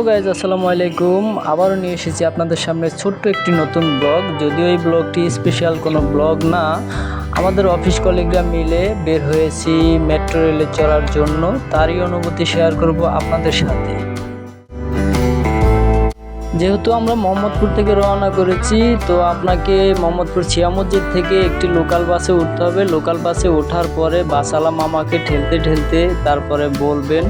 Guys আসসালামু আলাইকুম। আবারও নিয়ে এসেছি আপনাদের সামনে ছোট্ট একটি নতুন ব্লগ। যদিও এই ব্লগটি স্পেশাল কোনো ব্লগ না, আমাদের অফিস কলিগরা মিলে বের হয়েছি মেট্রো রেলে চড়ার জন্য। তারই অনুভূতি শেয়ার করব আপনাদের সাথে। যেহেতু আমরা মোহাম্মদপুর থেকে রওনা করেছি, তো আপনাকে মোহাম্মদপুর ছিয়া মসজিদ থেকে একটি লোকাল বাসে উঠতে হবে। লোকাল বাসে ওঠার পরে বাসওয়ালা মামাকে ঠেলতে ঠেলতে তারপরে বলবেন,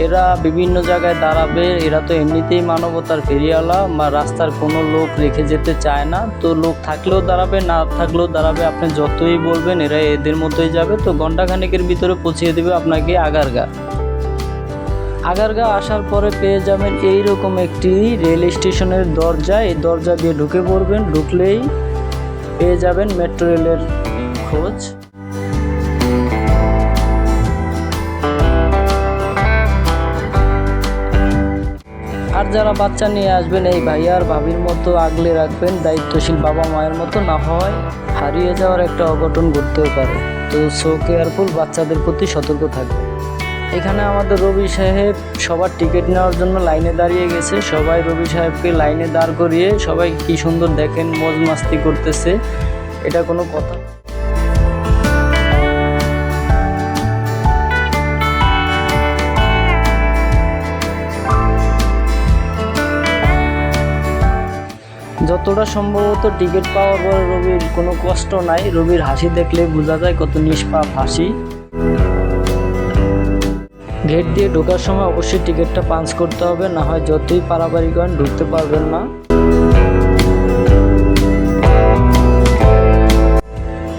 এরা বিভিন্ন জায়গায় দাঁড়াবে, এরা তো এমনিতেই মানবতার ফেরিওয়ালা বা রাস্তার কোনো লোক রেখে যেতে চায় না, তো লোক থাকলেও দাঁড়াবে, না থাকলেও দাঁড়াবে, আপনি যতই বলবেন এরা এদের মতোই যাবে। তো ঘণ্টাখানেকের ভিতরে পৌঁছিয়ে দেবে আপনাকে আগারগা আসার পরে পেয়ে যাবেন এইরকম একটি রেল স্টেশনের দরজা। এই দরজা দিয়ে ঢুকে পড়বেন, ঢুকলেই পেয়ে যাবেন মেট্রো রেলের খোঁজ। আর যারা বাচ্চা নিয়ে আসবেন, এই ভাইয়া আর ভাবির মতো আগলে রাখবেন, দায়িত্বশীল বাবা মায়ের মতো, না হয় হারিয়ে যাওয়ার একটা অঘটন ঘটতেও পারে। তো সো কেয়ারফুল, বাচ্চাদের প্রতি সতর্ক থাকবেন। এখানে আমাদের রবি সাহেব সবার টিকিট নেওয়ার জন্য লাইনে দাঁড়িয়ে গেছে। সবাই রবি সাহেবকে লাইনে দাঁড় করিয়ে সবাই কি সুন্দর দেখেন মজ মাস্তি করতেছে, এটা কোনো কথা। যতটা সম্ভবত টিকিট পাওয়ার পর রবির কোনো কষ্ট নাই। রবির হাসি দেখলে বোঝা যায় কত নিষ্পাপ হাসি। গেট দিয়ে ঢোকার সময় অবশ্যই টিকিটটা পাঞ্চ করতে হবে, না হয় যতই পারাবাড়ি করেন ঢুকতে পারবেন না।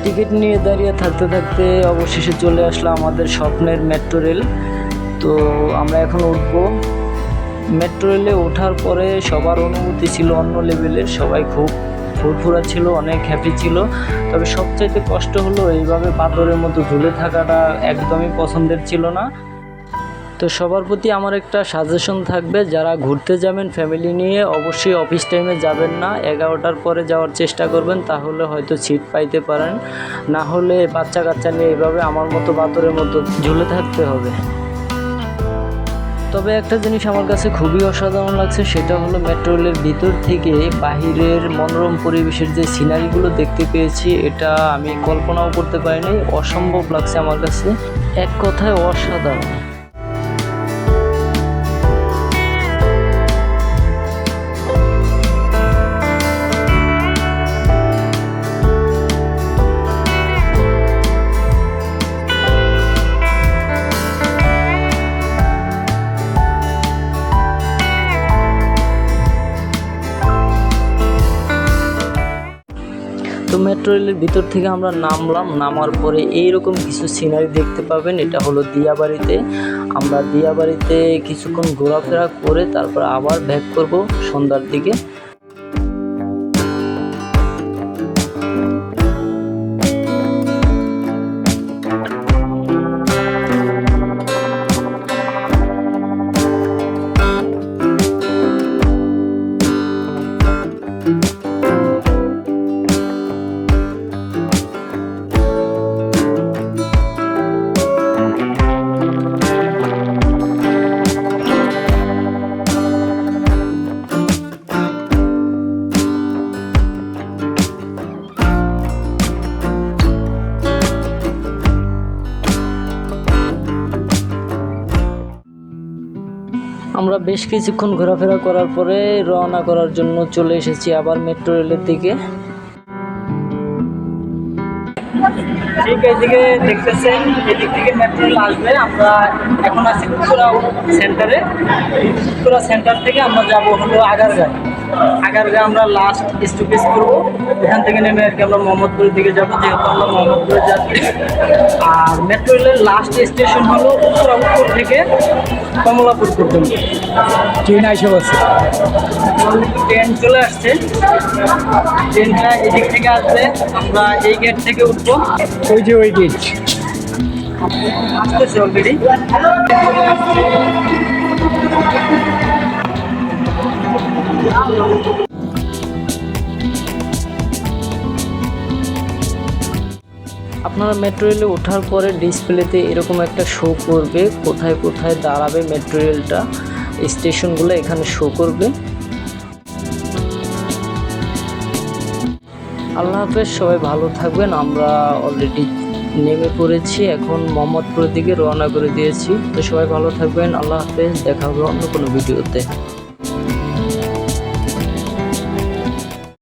টিকিট নিয়ে দাঁড়িয়ে থাকতে থাকতে অবশেষে চলে আসলো আমাদের স্বপ্নের মেট্রো রেল। তো আমরা এখন উঠবো। মেট্রো রেলে ওঠার পরে সবার অনুভূতি ছিল অন্য লেভেলের, সবাই খুব ফুরফুরা ছিল, অনেক হ্যাপি ছিল। তবে সবচাইতে কষ্ট হলো এইভাবে বাদরের মতো ঝুলে থাকাটা একদমই পছন্দের ছিল না। তো সবার প্রতি আমার একটা সাজেশন থাকবে, যারা ঘুরতে যাবেন ফ্যামিলি নিয়ে অবশ্যই অফিস টাইমে যাবেন না, 11টার পরে যাওয়ার চেষ্টা করবেন, তাহলে হয়তো সিট পাইতে পারেন। না হলে বাচ্চা কাচ্চা নিয়ে এইভাবে আমার মতো বাদরের মতো ঝুলে থাকতে হবে। তবে একটা জিনিস আমার কাছে খুবই অসাধারণ লাগছে, সেটা হলো মেট্রো রেলের ভিতর থেকে বাহিরের মনোরম পরিবেশের যে সিনারিগুলো দেখতে পেয়েছি, এটা আমি কল্পনাও করতে পারিনি। অসম্ভব লাগছে আমার কাছে, এক কথায় অসাধারণ। তো মেট্রো রেলের ভিতর থেকে আমরা নামলাম। নামার পরে এইরকম কিছু সিনারি দেখতে পাবেন। এটা হলো দিয়াবাড়িতে। আমরা দিয়াবাড়িতে কিছুক্ষণ ঘোরাফেরা করে তারপর আবার ব্যাক করব সন্ধ্যার দিকে। আমরা বেশ কিছুক্ষণ ঘোরাফেরা করার পরে রওনা করার জন্য চলে এসেছি আবার মেট্রো রেলের দিকে। ঠিক এদিকে দেখতেছেন, এদিক থেকে মেট্রো রেল আসবে। আমরা এখন আছি উত্তরা সেন্টারে। উত্তরা সেন্টার থেকে আমরা যাব হলো আগারগা আমরা লাস্ট স্টপেজ করবো। এখান থেকে নেমে আর কি আমরা মোহাম্মদপুরের দিকে যাবো, যেহেতু আমরা মোহাম্মদপুরে যাচ্ছি। আর মেট্রো রেলের লাস্ট স্টেশন হলো উত্তর থেকে কমলাপুর পর্যন্ত। ট্রেন এসে বসে, ট্রেন চলে আসছে। ট্রেনটা এদিক থেকে আসবে, আমরা এই গেট থেকে উঠবো। ওই যে ওই গেট আসতেছে অলরেডি। আপনারা মেট্রো রেলে ওঠার পরে ডিসপ্লেতে এরকম একটা শো করবে কোথায় কোথায় দাঁড়াবে মেট্রো রেলটা। স্টেশনগুলো এখানে শো করবে। আল্লাহ হাফেজ, সবাই ভালো থাকবেন। আমরা অলরেডি নেমে পড়েছি, এখন মোহাম্মদপুরের দিকে রওনা করে দিয়েছি। তো সবাই ভালো থাকবেন, আল্লাহ হাফেজ, দেখা হবে অন্য কোনো ভিডিওতে।